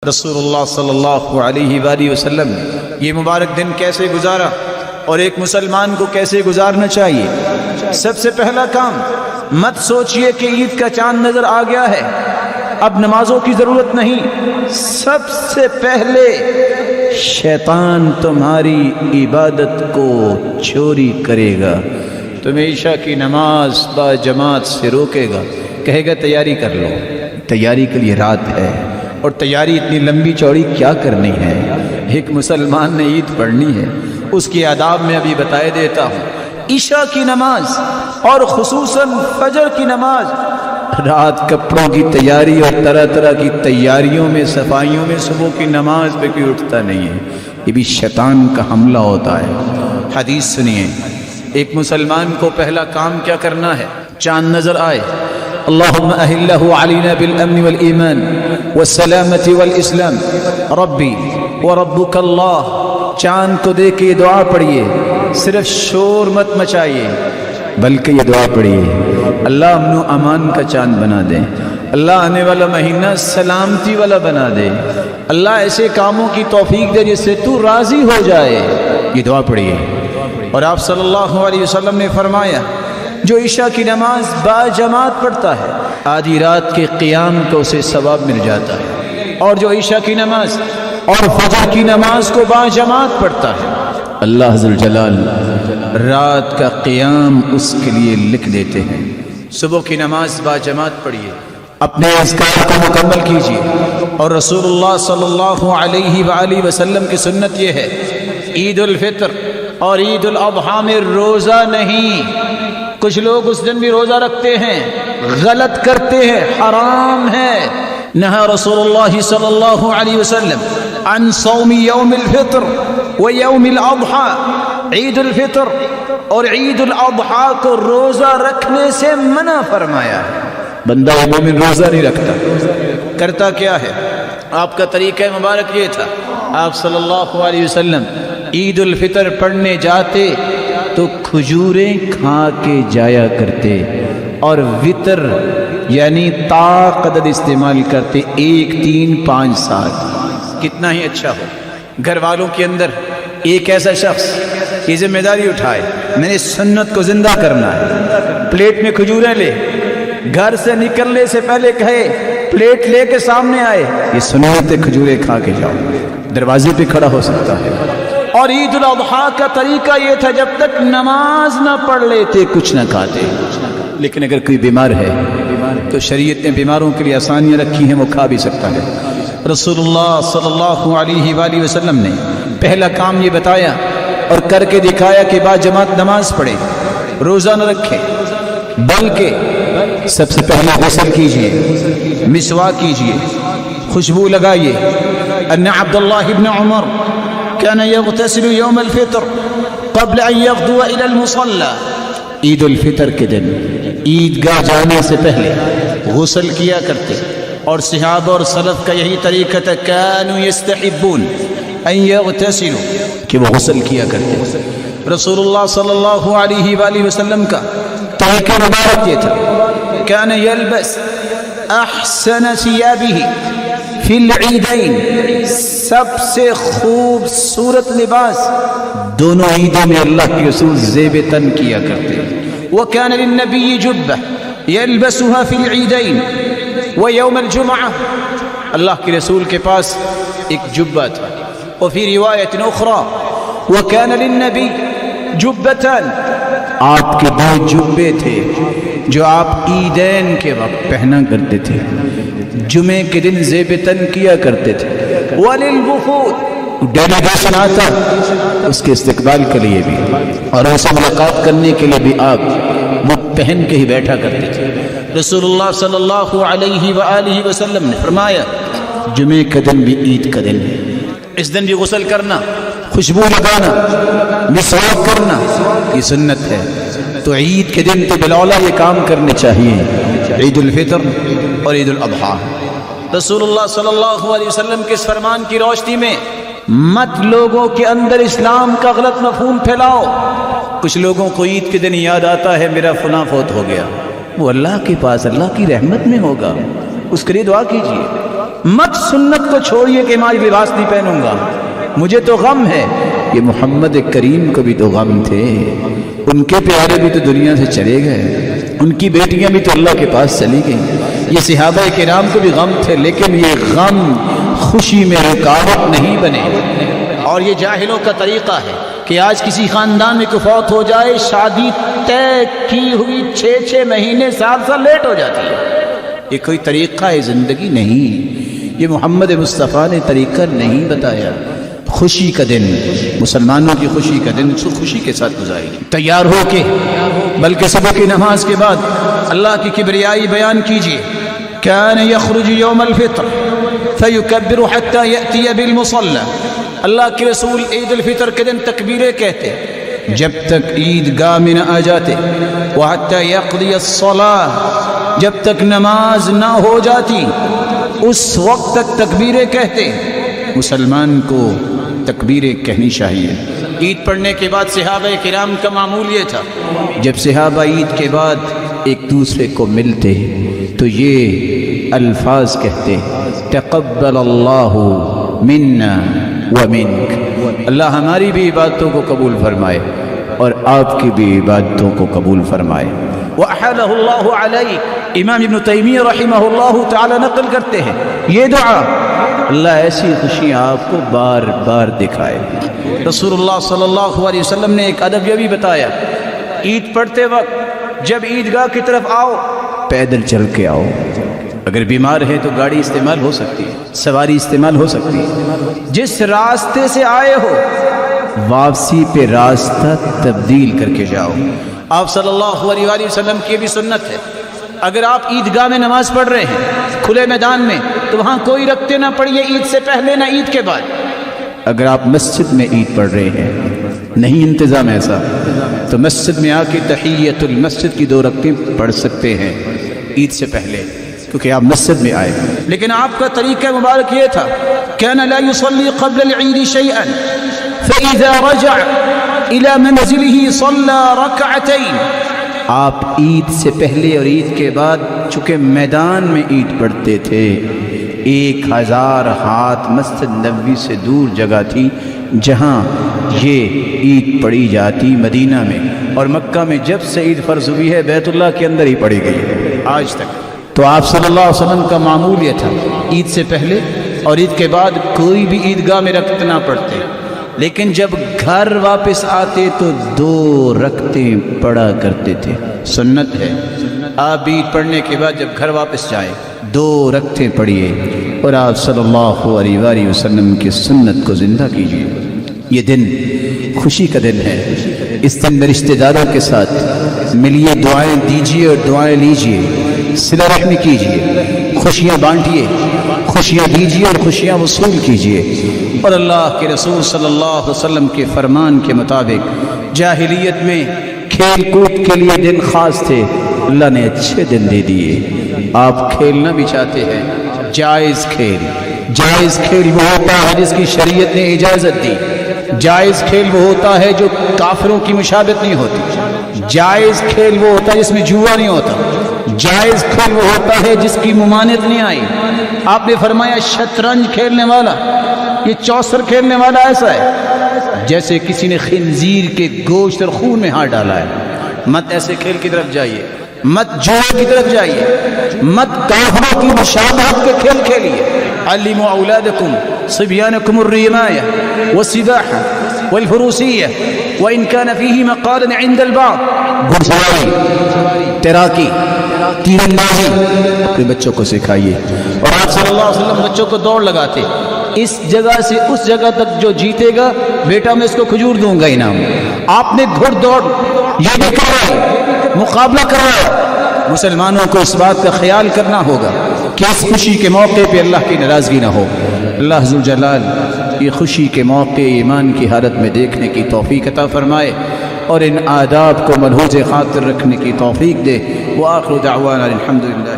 رسول اللہ صلی اللہ علیہ وآلہ وسلم نے یہ مبارک دن کیسے گزارا اور ایک مسلمان کو کیسے گزارنا چاہیے۔ سب سے پہلا کام، مت سوچئے کہ عید کا چاند نظر آ گیا ہے، اب نمازوں کی ضرورت نہیں۔ سب سے پہلے شیطان تمہاری عبادت کو چوری کرے گا، تمہیں عشاء کی نماز با جماعت سے روکے گا، کہے گا تیاری کر لو، تیاری کے لیے رات ہے، اور تیاری اتنی لمبی چوڑی کیا کرنی ہے۔ ایک مسلمان نے عید پڑھنی ہے، اس کے آداب میں ابھی بتائے دیتا ہوں۔ عشاء کی نماز اور خصوصاً فجر کی نماز، رات کپڑوں کی تیاری اور طرح طرح کی تیاریوں میں، صفائیوں میں صبح کی نماز پہ کوئی اٹھتا نہیں ہے، یہ بھی شیطان کا حملہ ہوتا ہے۔ حدیث سنیے، ایک مسلمان کو پہلا کام کیا کرنا ہے؟ چاند نظر آئے، اللہم اہلہ علینا بالامن والایمان والسلامت والاسلام ربی وربک اللہ۔ چاند کو دیکھ کے یہ دعا پڑھیے، صرف شور مت مچائیے، بلکہ یہ دعا پڑھیے، اللہ امن و امان کا چاند بنا دے، اللہ آنے والا مہینہ سلامتی والا بنا دے، اللہ ایسے کاموں کی توفیق دے جس سے تو راضی ہو جائے۔ یہ دعا پڑھیے۔ اور آپ صلی اللہ علیہ وسلم نے فرمایا، جو عشاء کی نماز با جماعت پڑھتا ہے، آدھی رات کے قیام کو اسے ثواب مل جاتا ہے، اور جو عشاء کی نماز اور فجر کی نماز کو با جماعت پڑھتا ہے، اللہ ذوالجلال رات کا قیام اس کے لیے لکھ دیتے ہیں۔ صبح کی نماز با جماعت پڑھیے، اپنے اذکار کو مکمل کیجیے، اور رسول اللہ صلی اللہ علیہ وآلہ وسلم کی سنت یہ ہے، عید الفطر اور عید الاضحیٰ میں روزہ نہیں۔ کچھ لوگ اس دن بھی روزہ رکھتے ہیں، غلط کرتے ہیں، حرام ہے۔ نہا رسول اللہ صلی اللہ علیہ وسلم عن صوم یوم الفطر و یوم الاضحیٰ، عید الفطر اور عید الاضحیٰ کو روزہ رکھنے سے منع فرمایا ہے۔ بندہ مومن روزہ نہیں رکھتا، کرتا کیا ہے؟ آپ کا طریقہ مبارک یہ تھا، آپ صلی اللہ علیہ وسلم عید الفطر پڑھنے جاتے تو کھجوریں کھا کے جایا کرتے، اور وطر یعنی تا عدد استعمال کرتے، 1 3 5 7۔ کتنا ہی اچھا ہو گھر والوں کے اندر ایک ایسا شخص یہ ذمہ داری اٹھائے، میں نے سنت کو زندہ کرنا ہے، پلیٹ میں کھجوریں لے، گھر سے نکلنے سے پہلے کہے پلیٹ لے کے سامنے آئے، یہ سنت کھجوریں کھا کے جاؤ، دروازے پہ کھڑا ہو سکتا ہے۔ اور عید الاضحیٰ کا طریقہ یہ تھا، جب تک نماز نہ پڑھ لیتے کچھ نہ کھاتے، لیکن اگر کوئی بیمار ہے تو شریعت نے بیماروں کے لیے آسانیاں رکھی ہیں، وہ کھا بھی سکتا ہے۔ رسول اللہ صلی اللہ علیہ وآلہ وسلم نے پہلا کام یہ بتایا اور کر کے دکھایا کہ با جماعت نماز پڑھے، روزہ نہ رکھے، بلکہ سب سے پہلے غسل کیجئے، مسواک کیجئے، خوشبو لگائیے۔ ان عبداللہ ابن عمر كان يغتسل يوم الفطر قبل ان يغدو الى المصلى، عید الفطر کے دن عیدگاہ جانے سے پہلے غسل کیا کرتے، اور صحابہ اور سلف کا یہی طریقہ تھا، كانوا يستحبون ان يغتسلوا، کہ وہ غسل کیا کرتے۔ رسول اللہ صلی اللہ علیہ وآلہ وسلم کا طریقہ مبارک یہ تھا، كان يلبس احسن ثيابه فی العیدین، سب سے خوبصورت لباس دونوں عیدوں میں اللہ کے رسول زیب تن کیا کرتے۔ وَكَانَ لِلنَّبِيِّ جُبَّةٌ يَلْبَسُهَا فِي الْعِيدَيْنِ وَيَوْمَ الْجُمْعَةِ، اللہ کے رسول کے پاس ایک جبہ تھا۔ وفی روایت اخرى وَكَانَ لِلنَّبِيِّ جُبَّتان، آپ کے 2 جبے تھے جو آپ عیدین کے وقت پہنا کرتے تھے، جمعے کے دن زیب تن کیا کرتے تھے۔ وَلِلْوُفُودِ، ڈیلیگیشن آتا اس کے استقبال کے لیے بھی، اور اسے ملاقات کرنے کے لیے بھی آپ وہ پہن کے ہی بیٹھا کرتے تھے۔ رسول اللہ صلی اللہ علیہ وآلہ وسلم نے فرمایا، جمعے کا دن بھی عید کا دن ہے، اس دن بھی غسل کرنا، خوشبو لگانا، مسواک کرنا، یہ سنت ہے۔ تو عید کے دن تو بالاولیٰ یہ کام کرنے چاہیے، عید الفطر اور عید الاضحیٰ۔ رسول اللہ صلی اللہ علیہ وسلم کے اس فرمان کی روشنی میں مت لوگوں کے اندر اسلام کا غلط مفہوم پھیلاؤ۔ کچھ لوگوں کو عید کے دن یاد آتا ہے میرا فلاں فوت ہو گیا، وہ اللہ کے پاس اللہ کی رحمت میں ہوگا، اس کے لیے دعا کیجیے، مت سنت کو چھوڑیے کہ میں آج لباس نہیں پہنوں گا، مجھے تو غم ہے۔ یہ محمد کریم کو بھی تو غم تھے، ان کے پیارے بھی تو دنیا سے چلے گئے، ان کی بیٹیاں بھی تو اللہ کے پاس چلی گئیں۔ یہ صحابہ کرام کو بھی غم تھے، لیکن یہ غم خوشی میں رکاوٹ نہیں بنے۔ اور یہ جاہلوں کا طریقہ ہے کہ آج کسی خاندان میں کوئی فوت ہو جائے، شادی طے کی ہوئی 6 مہینے 7 سال لیٹ ہو جاتی ہے۔ یہ کوئی طریقہ ہے زندگی نہیں، یہ محمد مصطفیٰ نے طریقہ نہیں بتایا۔ خوشی کا دن، مسلمانوں کی خوشی کا دن خوشی کے ساتھ گزاری، تیار ہو کے، بلکہ صبح کی نماز کے بعد اللہ کی کبریائی بیان کیجیے۔ کان یخرج یوم الفطر فیکبر حتی یأتی بالمصلی، اللہ کے رسول عید الفطر کے دن تکبیریں کہتے جب تک عید گاہ میں نہ آ جاتے، وحتی یقضی الصلاۃ، جب تک نماز نہ ہو جاتی اس وقت تک تکبیریں کہتے۔ مسلمان کو تکبیریں کہنی چاہیے۔ عید پڑھنے کے بعد صحابہ کرام کا معمول یہ تھا، جب صحابہ عید کے بعد ایک دوسرے کو ملتے تو یہ الفاظ کہتے، تقبل اللہ منا ومنک، اللہ ہماری بھی عبادتوں کو قبول فرمائے اور آپ کی بھی عبادتوں کو قبول فرمائے۔ وَأَحَلَهُ اللَّهُ عَلَيْكَ، امام ابن تیمیہ رحمہ اللہ تعالی نقل کرتے ہیں یہ دعا، اللہ ایسی خوشیاں آپ کو بار بار دکھائے۔ رسول اللہ صلی اللہ علیہ وسلم نے ایک ادب یہ بھی بتایا، عید پڑھتے وقت جب عیدگاہ کی طرف آؤ پیدل چل کے آؤ، اگر بیمار ہے تو گاڑی استعمال ہو سکتی ہے، سواری استعمال ہو سکتی ہے، جس راستے سے آئے ہو واپسی پہ راستہ تبدیل کر کے جاؤ۔ آپ صلی اللہ علیہ وآلہ وسلم کی بھی سنت ہے، اگر آپ عیدگاہ میں نماز پڑھ رہے ہیں کھلے میدان میں تو وہاں کوئی رکھتے نہ پڑھیے عید سے پہلے نہ عید کے بعد۔ اگر آپ مسجد میں عید پڑھ رہے ہیں، نہیں انتظام ایسا، تو مسجد میں آ کے تحیۃ المسجد کی 2 رکعتیں پڑھ سکتے ہیں عید سے پہلے، کیونکہ آپ مسجد میں آئے۔ لیکن آپ کا طریقہ مبارک یہ تھا، كان لا يصلي قبل العيد شيئا فإذا رجع إلى منزله صلى ركعتين، آپ عید سے پہلے اور عید کے بعد چونکہ میدان میں عید پڑھتے تھے، 1000 ہاتھ مسجد نبوی سے دور جگہ تھی جہاں یہ عید پڑھی جاتی مدینہ میں، اور مکہ میں جب سے عید فرض ہوئی ہے بیت اللہ کے اندر ہی پڑھی گئی ہے آج تک۔ تو آپ صلی اللہ علیہ وسلم کا معمول یہ تھا، عید سے پہلے اور عید کے بعد کوئی بھی عیدگاہ میں رکعت نہ پڑھتے، لیکن جب گھر واپس آتے تو 2 رکعتیں پڑھا کرتے تھے۔ سنت ہے، آپ عید پڑھنے کے بعد جب گھر واپس جائیں 2 رکعتیں پڑھیے اور آپ صلی اللہ علیہ وآلہ وسلم کی سنت کو زندہ کیجیے۔ یہ دن خوشی کا دن ہے، اس دن میں رشتہ داروں کے ساتھ ملیے، دعائیں دیجیے اور دعائیں لیجیے، صلہ رحمی کیجیے، خوشیاں بانٹیے، خوشیاں دیجیے اور خوشیاں وصول کیجیے۔ اور اللہ کے رسول صلی اللہ علیہ وسلم کے فرمان کے مطابق جاہلیت میں کھیل کود کے لیے دن خاص تھے، اللہ نے اچھے دن دے دیے۔ آپ کھیلنا بھی چاہتے ہیں، جائز کھیل، جائز کھیل وہ ہوتا ہے جس کی شریعت نے اجازت دی، جائز کھیل وہ ہوتا ہے جو کافروں کی مشابہت نہیں ہوتی، جائز کھیل وہ ہوتا ہے جس میں جوا نہیں ہوتا، جائز کھیل وہ ہوتا ہے جس کی ممانعت نہیں آئی۔ آپ نے فرمایا شطرنج کھیلنے والا، یہ چوسر کھیلنے والا ایسا ہے جیسے کسی نے خنزیر کے گوشت اور خون میں ہاتھ ڈالا ہے۔ مت ایسے کھیل کی طرف جائیے، مت جوئے کی طرف جائیے، مت کافروں کی مشابہت کے کھیل کھیلیے۔ علموا اولادکم صبیانکم الرمایہ والسباحہ والفروسیہ وان کان فیہ مقال عند البعض، گھڑ سواری، تیراکی، تیر اندازی اپنے بچوں کو سکھائیے۔ اور آپ صلی اللہ علیہ وسلم بچوں کو دوڑ لگاتے، اس جگہ سے اس جگہ تک جو جیتے گا بیٹا میں اس کو کھجور دوں گا انعام۔ آپ نے گھڑ دوڑ یہ بھی کروائی، مقابلہ کروایا۔ مسلمانوں کو اس بات کا خیال کرنا ہوگا کہ اس خوشی کے موقع پہ اللہ کی ناراضگی نہ ہو۔ اللہ ذوالجلال یہ خوشی کے موقع ایمان کی حالت میں دیکھنے کی توفیق عطا فرمائے اور ان آداب کو ملحوظ خاطر رکھنے کی توفیق دے۔ وآخر دعوانا الحمدللہ۔